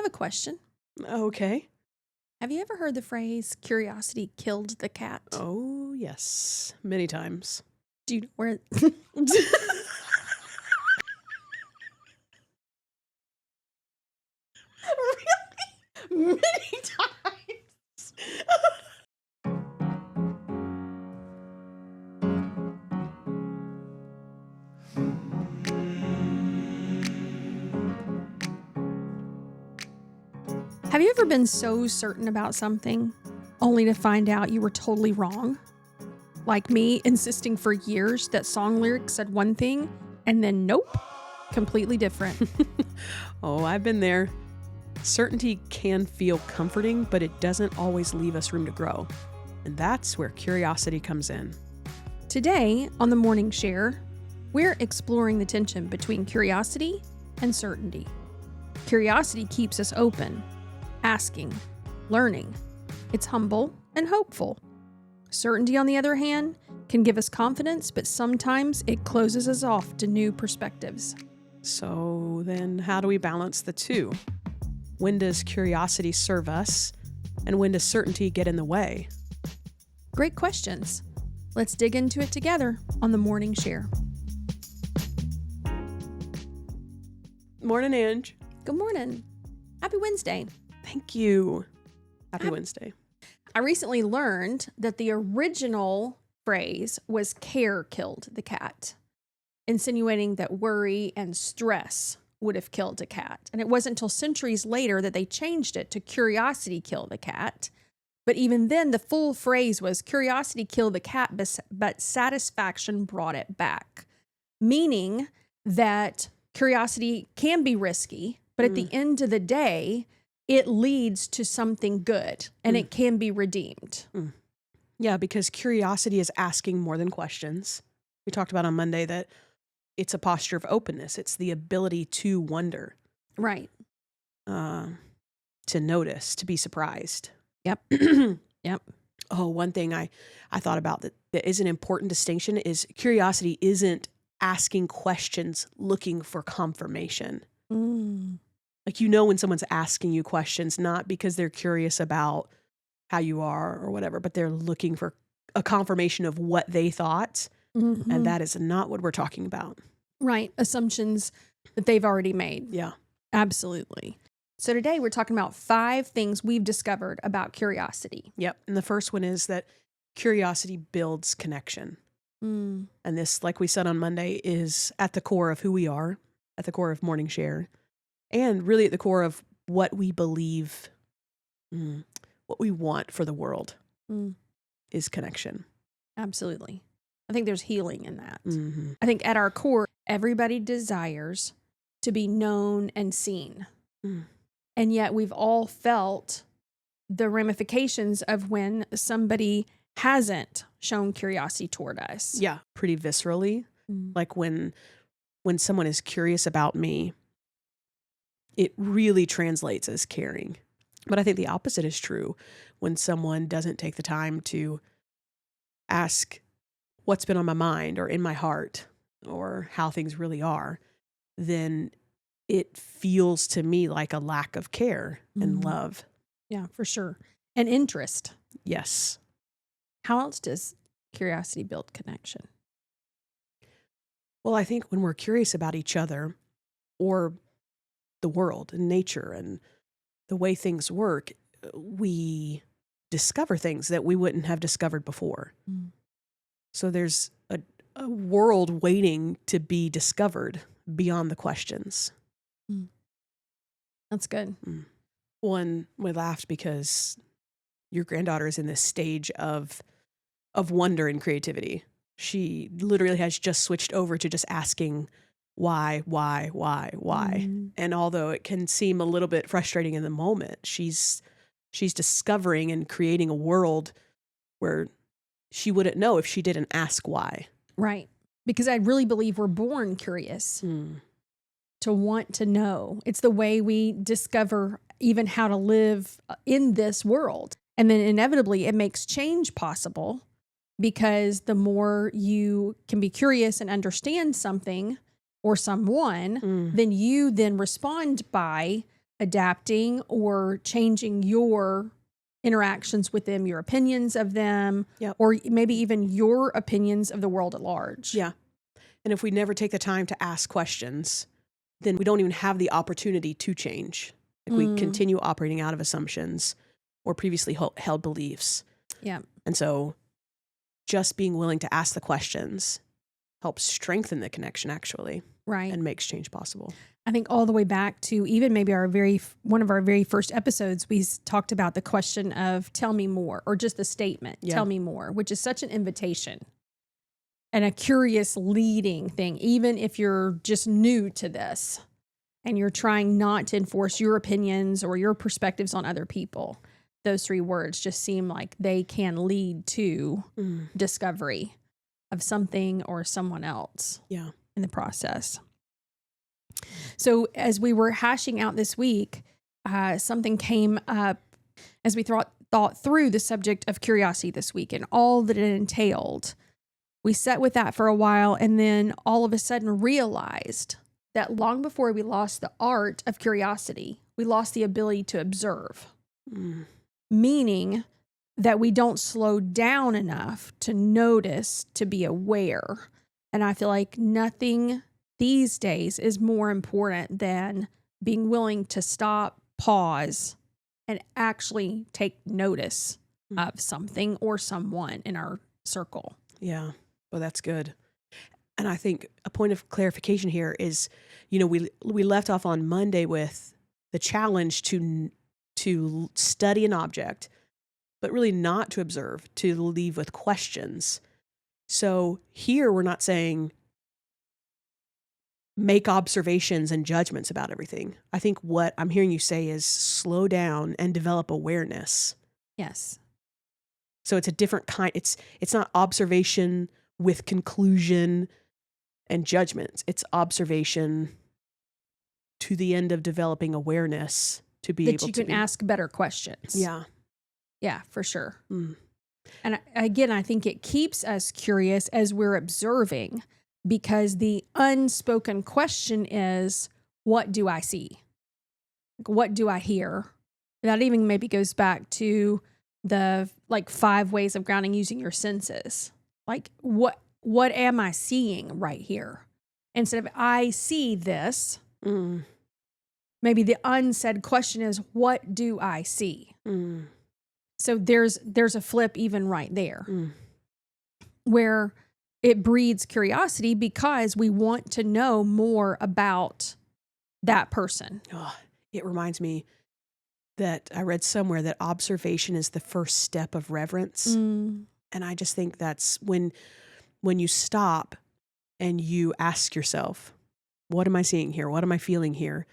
have a question. Okay. Have you ever heard the phrase, curiosity killed the cat? Oh, yes. Many times. Do you know where? Really? Many times. Have you ever been so certain about something only to find out you were totally wrong? Like me insisting for years that song lyrics said one thing and then nope, completely different. Oh, I've been there. Certainty can feel comforting, but it doesn't always leave us room to grow. And that's where curiosity comes in. Today, on the Morning Share, we're exploring the tension between curiosity and certainty. Curiosity keeps us open, asking, learning. It's humble and hopeful. Certainty, on the other hand, can give us confidence, but sometimes it closes us off to new perspectives. So then how do we balance the two? When does curiosity serve us? And when does certainty get in the way? Great questions. Let's dig into it together on the Morning Share. Morning, Ange. Good morning. Happy Wednesday. Thank you. Happy Wednesday. I recently learned that the original phrase was care killed the cat, insinuating that worry and stress would have killed a cat. And it wasn't until centuries later that they changed it to curiosity killed the cat. But even then, the full phrase was curiosity killed the cat, but satisfaction brought it back. Meaning that curiosity can be risky, but at the end of the day, it leads to something good and it can be redeemed. Yeah, because curiosity is asking more than questions. We talked about on Monday that it's a posture of openness. It's the ability to wonder. Right. To notice, to be surprised. Yep. Yep. Oh, one thing I thought about that is an important distinction is curiosity isn't asking questions looking for confirmation. Like, when someone's asking you questions, not because they're curious about how you are or whatever, but they're looking for a confirmation of what they thought. And that is not what we're talking about. Right. Assumptions that they've already made. Yeah. Absolutely. So today we're talking about 5 things we've discovered about curiosity. Yep. And the first one is that curiosity builds connection. And this, like we said on Monday, is at the core of who we are, at the core of Morning Share, and really at the core of what we believe, what we want for the world is connection. Absolutely. I think there's healing in that. Mm-hmm. I think at our core, everybody desires to be known and seen. And yet we've all felt the ramifications of when somebody hasn't shown curiosity toward us. Yeah, pretty viscerally. Like when someone is curious about me, it really translates as caring. But I think the opposite is true. When someone doesn't take the time to ask what's been on my mind or in my heart or how things really are, then it feels to me like a lack of care and love. Yeah, for sure. And interest. Yes. How else does curiosity build connection? Well, I think when we're curious about each other or the world and nature and the way things work, we discover things that we wouldn't have discovered before. So there's a world waiting to be discovered beyond the questions. That's good. One, we laughed because your granddaughter is in this stage of wonder and creativity. She literally has just switched over to just asking why. And although it can seem a little bit frustrating in the moment, she's discovering and creating a world where she wouldn't know if she didn't ask why. Right. Because I really believe we're born curious to want to know. It's the way we discover even how to live in this world. And then inevitably it makes change possible because the more you can be curious and understand something or someone, then you then respond by adapting or changing your interactions with them, your opinions of them, Yep. or maybe even your opinions of the world at large. Yeah. And if we never take the time to ask questions, then we don't even have the opportunity to change. Like we continue operating out of assumptions or previously held beliefs. Yeah. And so just being willing to ask the questions helps strengthen the connection, actually. Right. And makes change possible. I think all the way back to even maybe one of our very first episodes, we talked about the question of tell me more, or just the statement, tell me more, which is such an invitation and a curious leading thing, even if you're just new to this and you're trying not to enforce your opinions or your perspectives on other people. Those three words just seem like they can lead to discovery of something or someone else in the process. So as we were hashing out this week, something came up as we thought through the subject of curiosity this week and all that it entailed. We sat with that for a while and then all of a sudden realized that long before we lost the art of curiosity, we lost the ability to observe, meaning that we don't slow down enough to notice, to be aware. And I feel like nothing these days is more important than being willing to stop, pause, and actually take notice of something or someone in our circle. Yeah. Well, that's good. And I think a point of clarification here is, we left off on Monday with the challenge to study an object, but really not to observe, to leave with questions. So here we're not saying make observations and judgments about everything. I think what I'm hearing you say is slow down and develop awareness. Yes. So it's a different kind. It's not observation with conclusion and judgments. It's observation to the end of developing awareness to be able to that you can ask better questions. Yeah. Yeah, for sure. And again, I think it keeps us curious as we're observing, because the unspoken question is, what do I see? What do I hear? That even maybe goes back to the 5 ways of grounding using your senses. Like what am I seeing right here? Instead of I see this, maybe the unsaid question is, what do I see? So there's a flip even right there where it breeds curiosity because we want to know more about that person. Oh, it reminds me that I read somewhere that observation is the first step of reverence. And I just think that's when you stop and you ask yourself, what am I seeing here? What am I feeling here?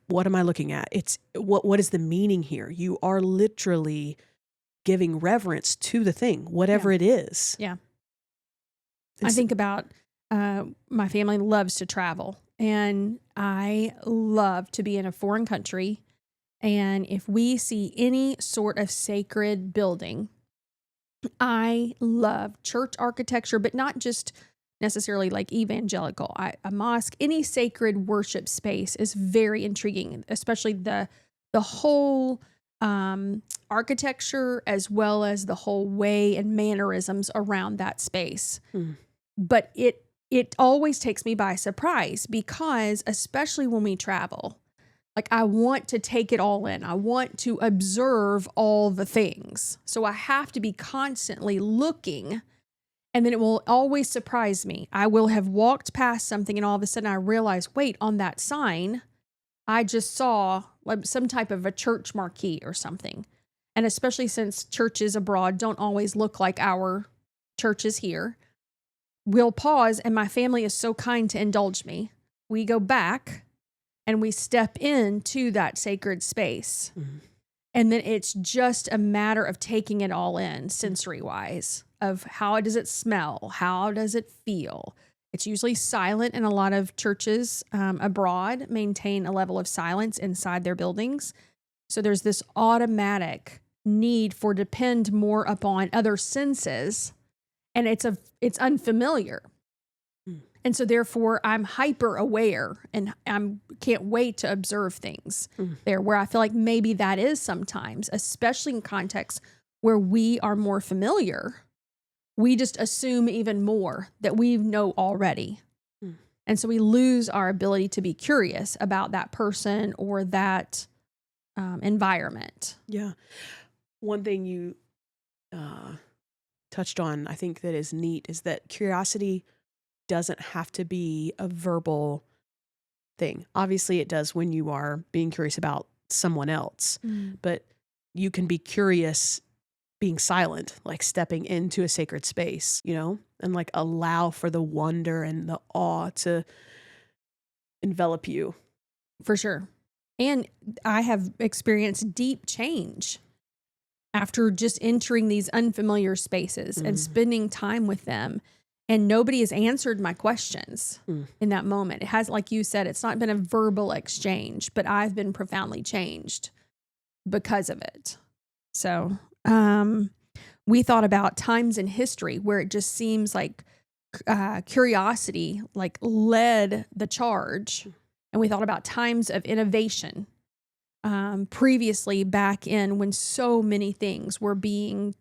What am I looking at? It's what is the meaning here? You are literally giving reverence to the thing, whatever it is. Yeah. I think about my family loves to travel, and I love to be in a foreign country. And if we see any sort of sacred building, I love church architecture, but not just necessarily like evangelical. A mosque, any sacred worship space is very intriguing, especially the whole architecture as well as the whole way and mannerisms around that space. But it always takes me by surprise because, especially when we travel, like I want to take it all in. I want to observe all the things. So I have to be constantly looking, and then it will always surprise me. I will have walked past something and all of a sudden I realize, wait, on that sign, I just saw like some type of a church marquee or something. And especially since churches abroad don't always look like our churches here, we'll pause, and my family is so kind to indulge me. We go back and we step into that sacred space. And then it's just a matter of taking it all in sensory-wise, of how does it smell? How does it feel? It's usually silent, and a lot of churches abroad maintain a level of silence inside their buildings. So there's this automatic need for depend more upon other senses, and it's unfamiliar. And so therefore I'm hyper aware and can't wait to observe things there, where I feel like maybe that is sometimes, especially in contexts where we are more familiar, we just assume even more that we know already. And so we lose our ability to be curious about that person or that environment. Yeah. One thing you touched on, I think that is neat, is that curiosity doesn't have to be a verbal thing. Obviously, it does when you are being curious about someone else, but you can be curious being silent, like stepping into a sacred space, and like allow for the wonder and the awe to envelop you. For sure. And I have experienced deep change after just entering these unfamiliar spaces and spending time with them. And nobody has answered my questions in that moment. It has, like you said, it's not been a verbal exchange, but I've been profoundly changed because of it. So we thought about times in history where it just seems like curiosity like led the charge. And we thought about times of innovation previously back in when so many things were being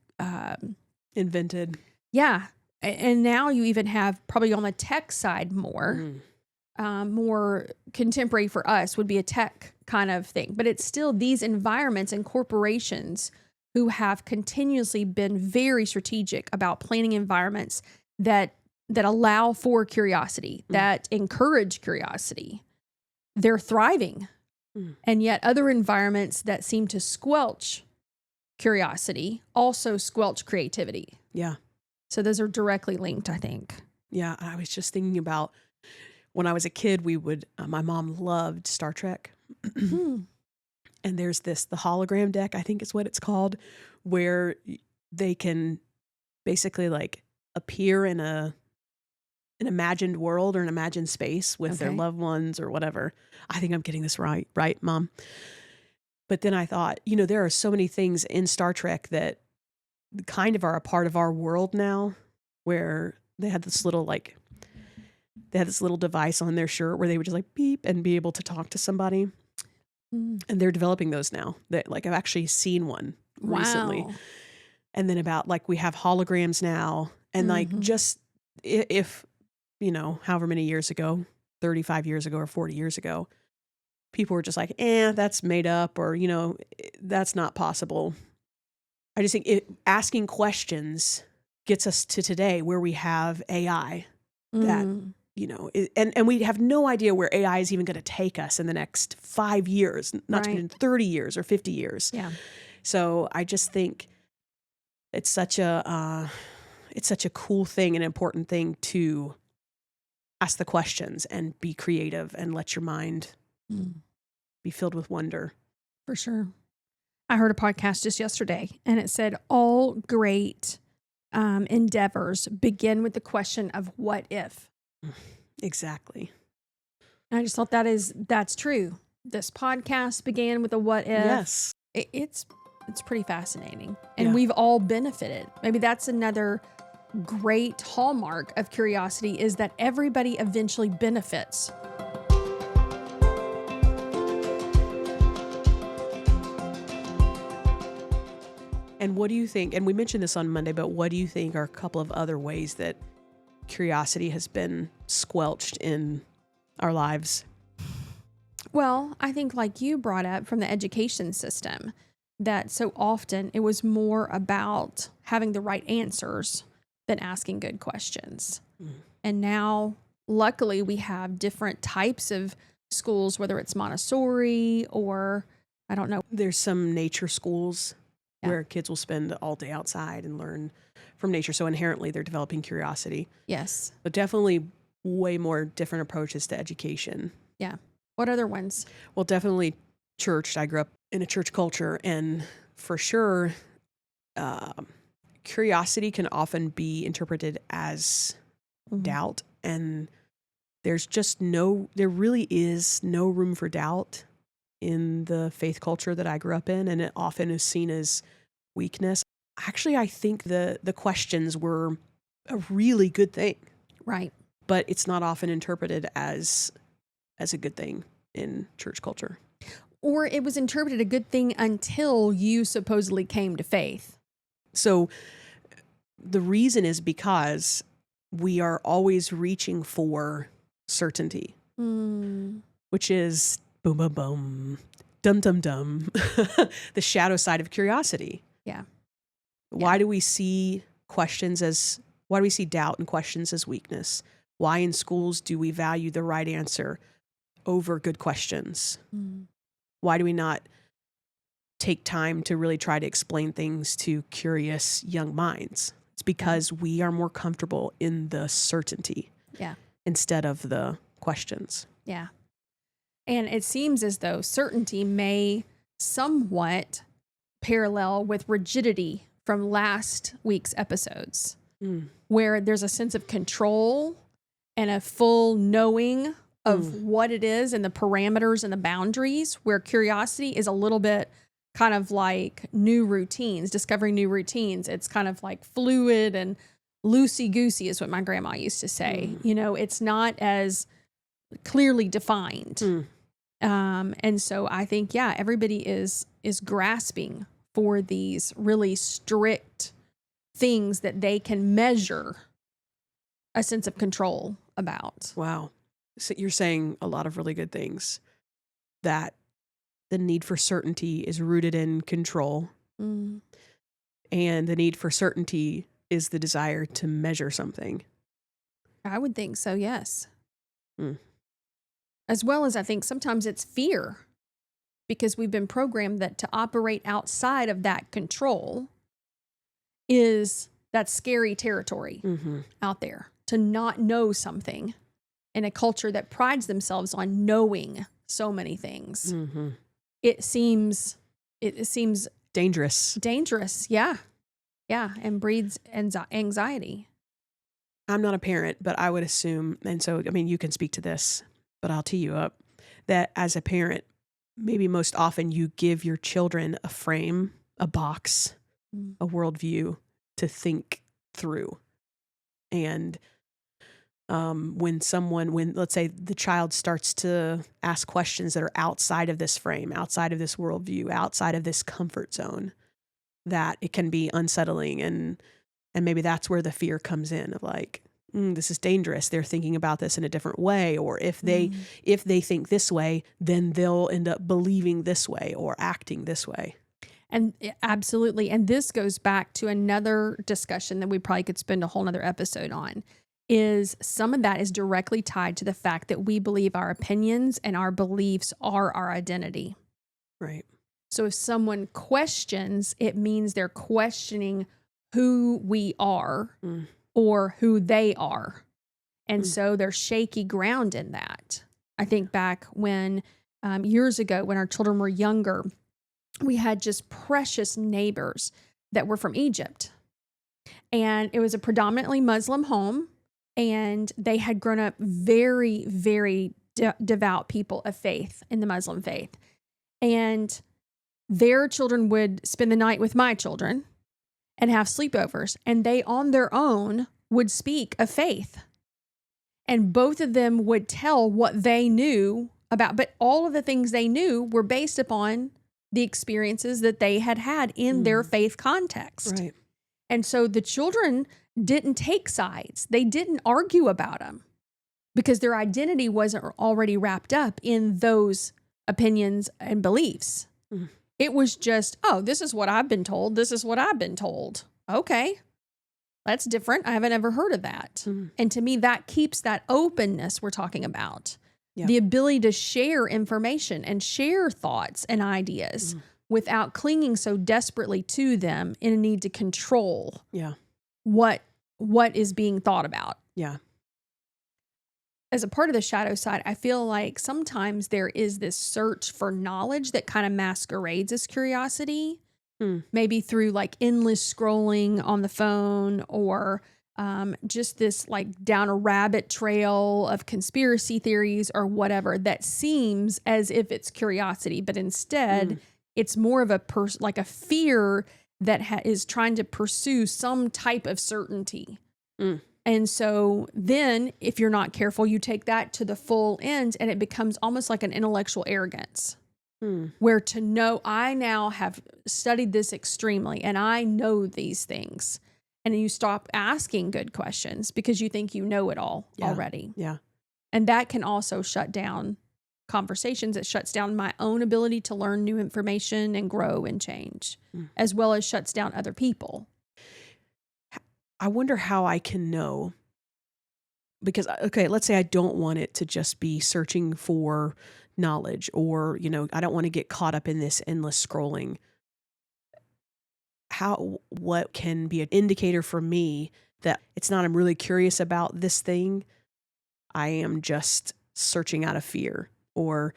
invented. Yeah. And now you even have probably on the tech side more contemporary for us would be a tech kind of thing. But it's still these environments and corporations who have continuously been very strategic about planning environments that allow for curiosity, that encourage curiosity. They're thriving. And yet other environments that seem to squelch curiosity also squelch creativity. Yeah. So those are directly linked, I think. Yeah. I was just thinking about when I was a kid, we would, my mom loved Star Trek. And there's the hologram deck, I think is what it's called, where they can basically like appear in an imagined world or an imagined space with their loved ones or whatever. I think I'm getting this right, Mom? But then I thought, there are so many things in Star Trek that kind of are a part of our world now, where they had this little device on their shirt where they would just like beep and be able to talk to somebody. And they're developing those now. That like I've actually seen one recently. And then about like we have holograms now, and like just if however many years ago, 35 years ago or 40 years ago, people were just like, that's made up, or that's not possible. I just think asking questions gets us to today where we have AI that, and we have no idea where AI is even going to take us in the next 5 years, not to mention 30 years or 50 years. Yeah. So I just think it's such a cool thing, an important thing to ask the questions and be creative and let your mind be filled with wonder. For sure. I heard a podcast just yesterday, and it said all great endeavors begin with the question of what if. Exactly. And I just thought that's true. This podcast began with a what if. Yes. It's pretty fascinating. And we've all benefited. Maybe that's another great hallmark of curiosity, is that everybody eventually benefits. And what do you think, and we mentioned this on Monday, but what do you think are a couple of other ways that curiosity has been squelched in our lives? Well, I think like you brought up from the education system, that so often it was more about having the right answers than asking good questions. And now, luckily, we have different types of schools, whether it's Montessori or, I don't know. There's some nature schools where kids will spend all day outside and learn from nature. So inherently, they're developing curiosity. Yes. But definitely way more different approaches to education. Yeah. What other ones? Well, definitely church. I grew up in a church culture, and for sure, curiosity can often be interpreted as doubt, and there really is no room for doubt in the faith culture that I grew up in, and it often is seen as weakness. Actually, I think the questions were a really good thing. Right. but it's not often interpreted as a good thing in church culture. Or it was interpreted a good thing until you supposedly came to faith. So the reason is because we are always reaching for certainty, which is boom, boom, boom, dum, dum, dum, the shadow side of curiosity. Yeah. Why do we see doubt and questions as weakness? Why in schools do we value the right answer over good questions? Why do we not take time to really try to explain things to curious young minds? It's because we are more comfortable in the certainty instead of the questions. Yeah. And it seems as though certainty may somewhat parallel with rigidity from last week's episodes, where there's a sense of control and a full knowing of what it is and the parameters and the boundaries, where curiosity is a little bit kind of like discovering new routines. It's kind of like fluid and loosey-goosey is what my grandma used to say. It's not as clearly defined. And so I think, everybody is grasping for these really strict things that they can measure a sense of control about. Wow. So you're saying a lot of really good things, that the need for certainty is rooted in control, and the need for certainty is the desire to measure something. I would think so, yes. As well as I think sometimes it's fear, because we've been programmed that to operate outside of that control is that scary territory out there, to not know something in a culture that prides themselves on knowing so many things. It seems dangerous. Yeah, and breeds anxiety. I'm not a parent, but I would assume, and so, I mean, you can speak to this, but I'll tee you up, that as a parent, maybe most often you give your children a frame, a box, a worldview to think through. And when let's say the child starts to ask questions that are outside of this frame, outside of this worldview, outside of this comfort zone, that it can be unsettling. And maybe that's where the fear comes in of like, this is dangerous. They're thinking about this in a different way. Or if they think this way, then they'll end up believing this way or acting this way. And absolutely. And this goes back to another discussion that we probably could spend a whole nother episode on, is some of that is directly tied to the fact that we believe our opinions and our beliefs are our identity. Right. So if someone questions, it means they're questioning who we are or who they are. And so there's shaky ground in that. I think back when years ago, when our children were younger, we had just precious neighbors that were from Egypt. And it was a predominantly Muslim home. And they had grown up very, very devout people of faith in the Muslim faith. And their children would spend the night with my children and have sleepovers. And they, on their own, would speak of faith. And both of them would tell what they knew about. But all of the things they knew were based upon the experiences that they had had in their faith context. Right. And so the children didn't take sides. They didn't argue about them because their identity wasn't already wrapped up in those opinions and beliefs. It was just, this is what I've been told. This is what I've been told. Okay, that's different. I haven't ever heard of that. And to me, that keeps that openness we're talking about. Yep. The ability to share information and share thoughts and ideas without clinging so desperately to them in a need to control what is being thought about. Yeah. As a part of the shadow side, I feel like sometimes there is this search for knowledge that kind of masquerades as curiosity, maybe through like endless scrolling on the phone or just this like down a rabbit trail of conspiracy theories or whatever that seems as if it's curiosity, but instead it's more of like a fear that is trying to pursue some type of certainty. And so then if you're not careful, you take that to the full end and it becomes almost like an intellectual arrogance. Where to know, I now have studied this extremely and I know these things. And you stop asking good questions because you think you know it all already. Yeah. And that can also shut down conversations. It shuts down my own ability to learn new information and grow and change, as well as shuts down other people. I wonder how I can know. Because, okay, let's say I don't want it to just be searching for knowledge, or, I don't want to get caught up in this endless scrolling. What can be an indicator for me that it's not, I'm really curious about this thing. I am just searching out of fear, or,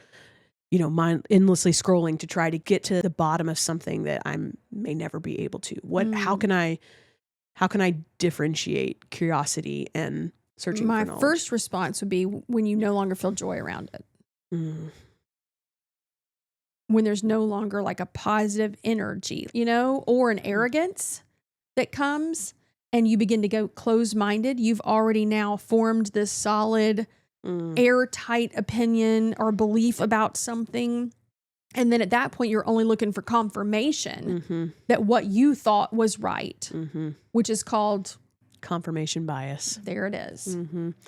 mind endlessly scrolling to try to get to the bottom of something that I may never be able to. How can I differentiate curiosity and searching for knowledge? My first response would be when you no longer feel joy around it. When there's no longer like a positive energy, or an arrogance that comes and you begin to go closed-minded, you've already now formed this solid, airtight opinion or belief about something. And then at that point, you're only looking for confirmation that what you thought was right, which is called confirmation bias. There it is.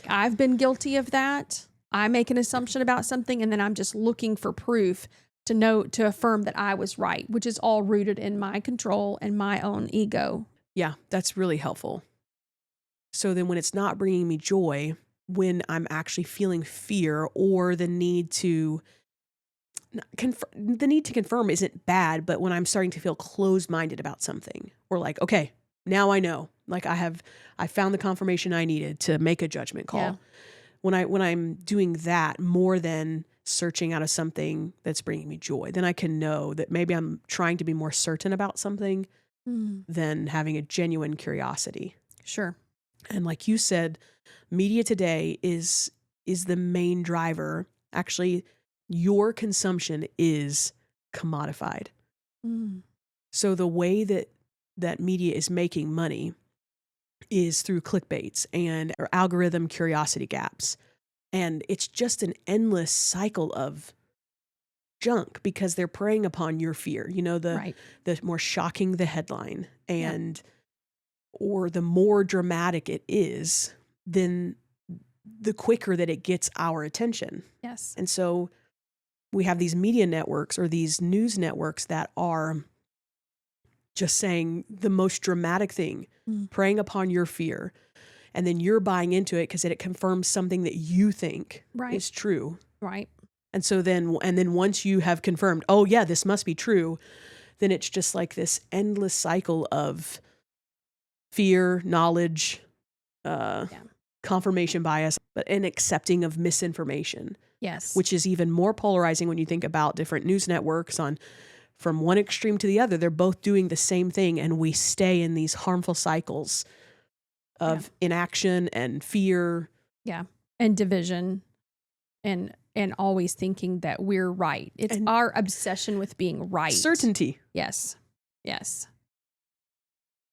I've been guilty of that. I make an assumption about something and then I'm just looking for proof to affirm that I was right, which is all rooted in my control and my own ego. Yeah, that's really helpful. So then when it's not bringing me joy, when I'm actually feeling fear or the need to confirm isn't bad, but when I'm starting to feel closed-minded about something, or like, okay, now I know, like I found the confirmation I needed to make a judgment call. Yeah. When I'm doing that more than searching out of something that's bringing me joy, then I can know that maybe I'm trying to be more certain about something than having a genuine curiosity. Sure. And like you said, media today is the main driver. Actually, your consumption is commodified. So the way that media is making money is through clickbaits and or algorithm curiosity gaps. And it's just an endless cycle of junk because they're preying upon your fear. The more shocking the headline or the more dramatic it is, then the quicker that it gets our attention. Yes. And so we have these media networks or these news networks that are just saying the most dramatic thing, preying upon your fear. And then you're buying into it because it confirms something that you think is true. Right. And so then once you have confirmed, oh yeah, this must be true, then it's just like this endless cycle of fear, knowledge, confirmation bias, but an accepting of misinformation. Yes. Which is even more polarizing when you think about different news networks from one extreme to the other. They're both doing the same thing, and we stay in these harmful cycles of inaction and fear. Yeah. And division and always thinking that we're right. It's our obsession with being right. Certainty. Yes. Yes.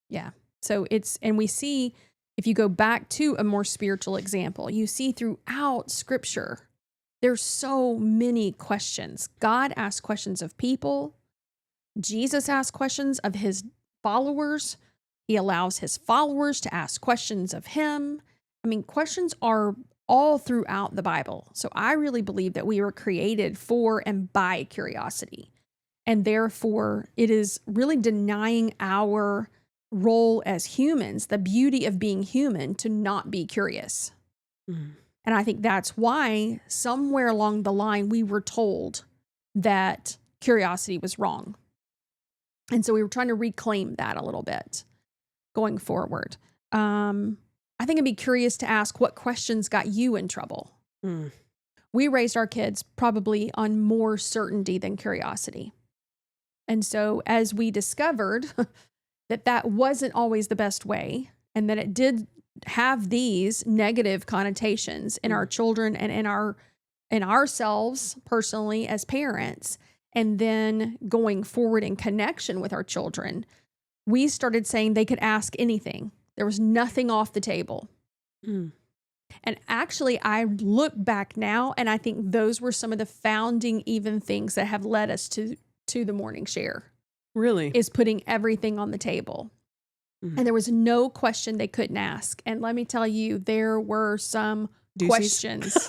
Yeah. So and we see, if you go back to a more spiritual example, you see throughout Scripture, there's so many questions. God asks questions of people. Jesus asks questions of his followers. He allows his followers to ask questions of him. I mean, questions are all throughout the Bible. So I really believe that we were created for and by curiosity. And therefore, it is really denying our role as humans, the beauty of being human, to not be curious. And I think that's why somewhere along the line we were told that curiosity was wrong. And so we were trying to reclaim that a little bit going forward. I think I'd be curious to ask what questions got you in trouble. We raised our kids probably on more certainty than curiosity. And so as we discovered that wasn't always the best way, and that it did have these negative connotations in our children and in ourselves personally as parents, and then going forward in connection with our children, we started saying they could ask anything. There was nothing off the table. Mm. And actually, I look back now and I think those were some of the founding even things that have led us to the morning share, Really? is putting everything on the table. Mm. And there was no question they couldn't ask. And let me tell you, there were some Doozies. questions.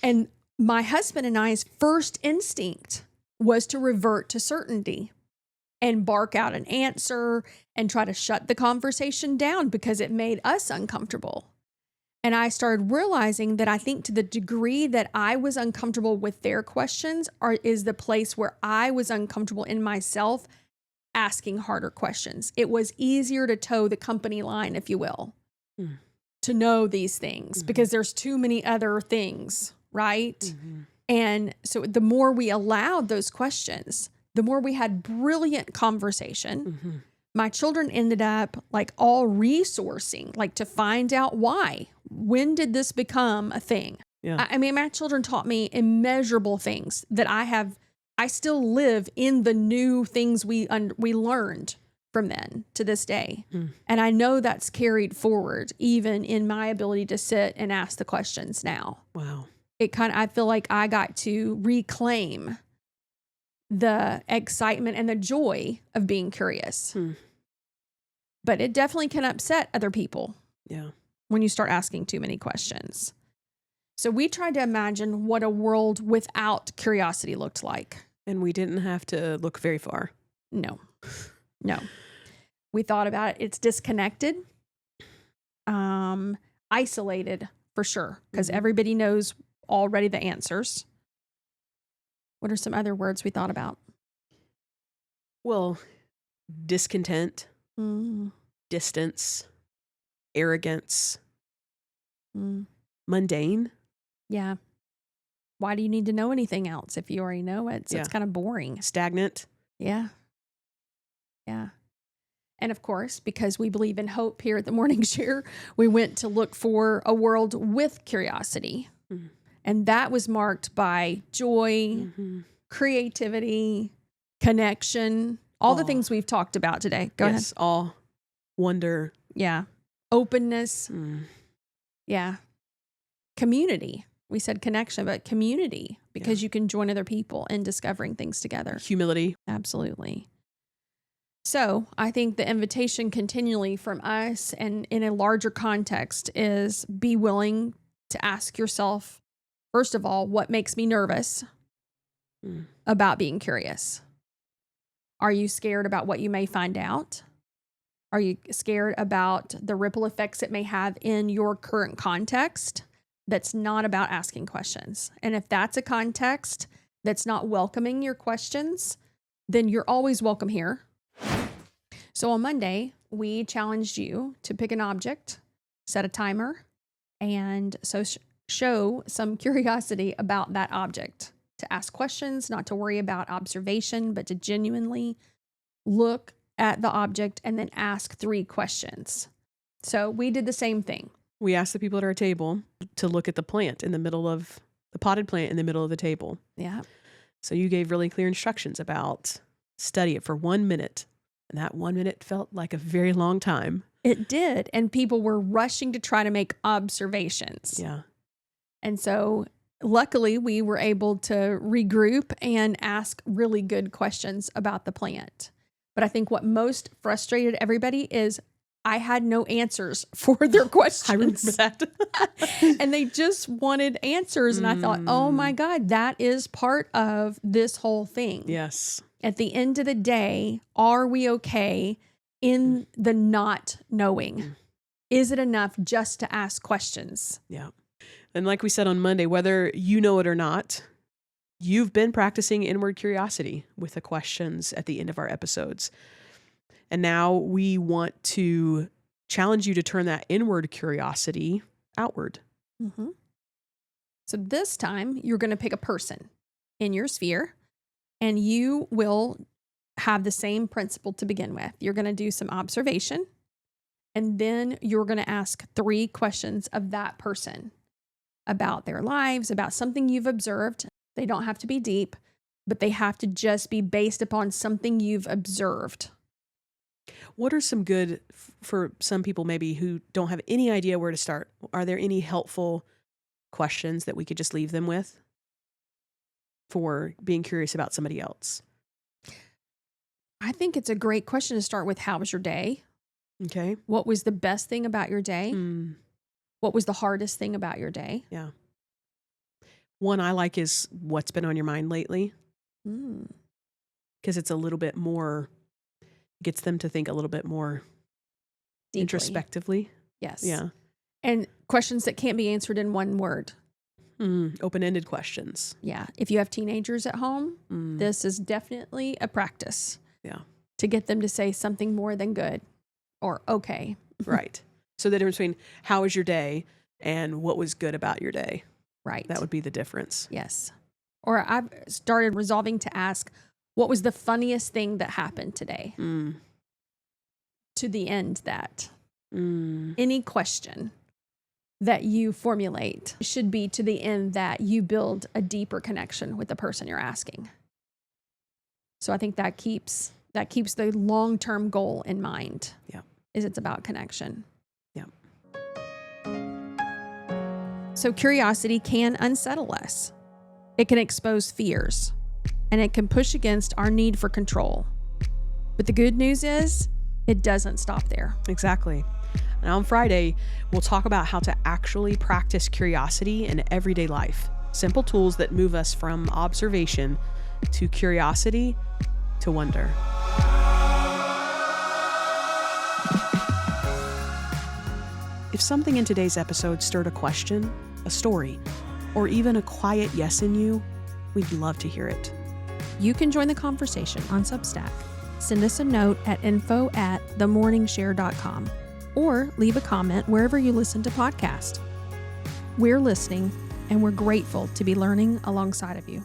And my husband and I's first instinct was to revert to certainty and bark out an answer and try to shut the conversation down because it made us uncomfortable. And I started realizing that I think to the degree that I was uncomfortable with their questions is the place where I was uncomfortable in myself asking harder questions. It was easier to toe the company line, if you will, to know these things because there's too many other things, right? And so the more we allowed those questions, the more we had brilliant conversation. My children ended up like all resourcing, like to find out why. When did this become a thing? Yeah. I mean, my children taught me immeasurable things that I still live in the new things we learned from then to this day. And I know that's carried forward even in my ability to sit and ask the questions now. Wow. I feel like I got to reclaim the excitement and the joy of being curious. But it definitely can upset other people. Yeah. When you start asking too many questions. So we tried to imagine what a world without curiosity looked like. And we didn't have to look very far. No. We thought about it. It's disconnected, isolated for sure, because everybody knows already the answers. What are some other words we thought about? Well, discontent, distance, arrogance, mundane. Yeah. Why do you need to know anything else if you already know it? So it's kind of boring. Stagnant. Yeah. And of course, because we believe in hope here at the Morning Share, we went to look for a world with curiosity. And that was marked by joy, creativity, connection, all the things we've talked about today. Go ahead. Yes, awe, wonder. Yeah. Openness. Yeah. Community. We said connection, but community, because you can join other people in discovering things together. Humility. Absolutely. So I think the invitation continually from us and in a larger context is be willing to ask yourself, first of all, what makes me nervous about being curious? Are you scared about what you may find out? Are you scared about the ripple effects it may have in your current context? That's not about asking questions. And if that's a context that's not welcoming your questions, then you're always welcome here. So on Monday, we challenged you to pick an object, set a timer, and so show some curiosity about that object, to ask questions, not to worry about observation, but to genuinely look at the object and then ask 3 questions. So we did the same thing. We asked the people at our table to look at the plant in the middle of the potted plant in the middle of the table. Yeah. So you gave really clear instructions about study it for 1 minute. And that 1 minute felt like a very long time. It did. And people were rushing to try to make observations. Yeah. And so luckily we were able to regroup and ask really good questions about the plant. But I think what most frustrated everybody is I had no answers for their questions. I remember that. And they just wanted answers. And I thought, oh my God, that is part of this whole thing. Yes. At the end of the day, are we okay in the not knowing? Is it enough just to ask questions? Yeah. And like we said on Monday, whether you know it or not, you've been practicing inward curiosity with the questions at the end of our episodes. And now we want to challenge you to turn that inward curiosity outward. So this time you're going to pick a person in your sphere and you will have the same principle to begin with. You're going to do some observation and then you're going to ask 3 questions of that person about their lives, about something you've observed. They don't have to be deep, but they have to just be based upon something you've observed. What are some good, for some people maybe who don't have any idea where to start? Are there any helpful questions that we could just leave them with for being curious about somebody else? I think it's a great question to start with. How was your day? Okay. What was the best thing about your day? Mm, What was the hardest thing about your day? yeah. One I like is what's been on your mind lately, Mm, because it's a little bit more, gets them to think a little bit more deeply. introspectively. Yes. Yeah. And questions that can't be answered in one word. Open-ended questions. Yeah. If you have teenagers at home, this is definitely a practice. Yeah. To get them to say something more than good or okay. Right. So the difference between how was your day and what was good about your day. Right. That would be the difference. Yes. Or I've started resolving to ask, what was the funniest thing that happened today? To the end that any question that you formulate should be to the end that you build a deeper connection with the person you're asking. So I think that keeps the long-term goal in mind. Yeah. Is it's about connection. Yeah. So curiosity can unsettle us. It can expose fears, and it can push against our need for control. But the good news is, it doesn't stop there. Exactly. And on Friday, we'll talk about how to actually practice curiosity in everyday life. Simple tools that move us from observation to curiosity to wonder. If something in today's episode stirred a question, a story, or even a quiet yes in you, we'd love to hear it. You can join the conversation on Substack. Send us a note at info@themorningshare.com or leave a comment wherever you listen to podcasts. We're listening, and we're grateful to be learning alongside of you.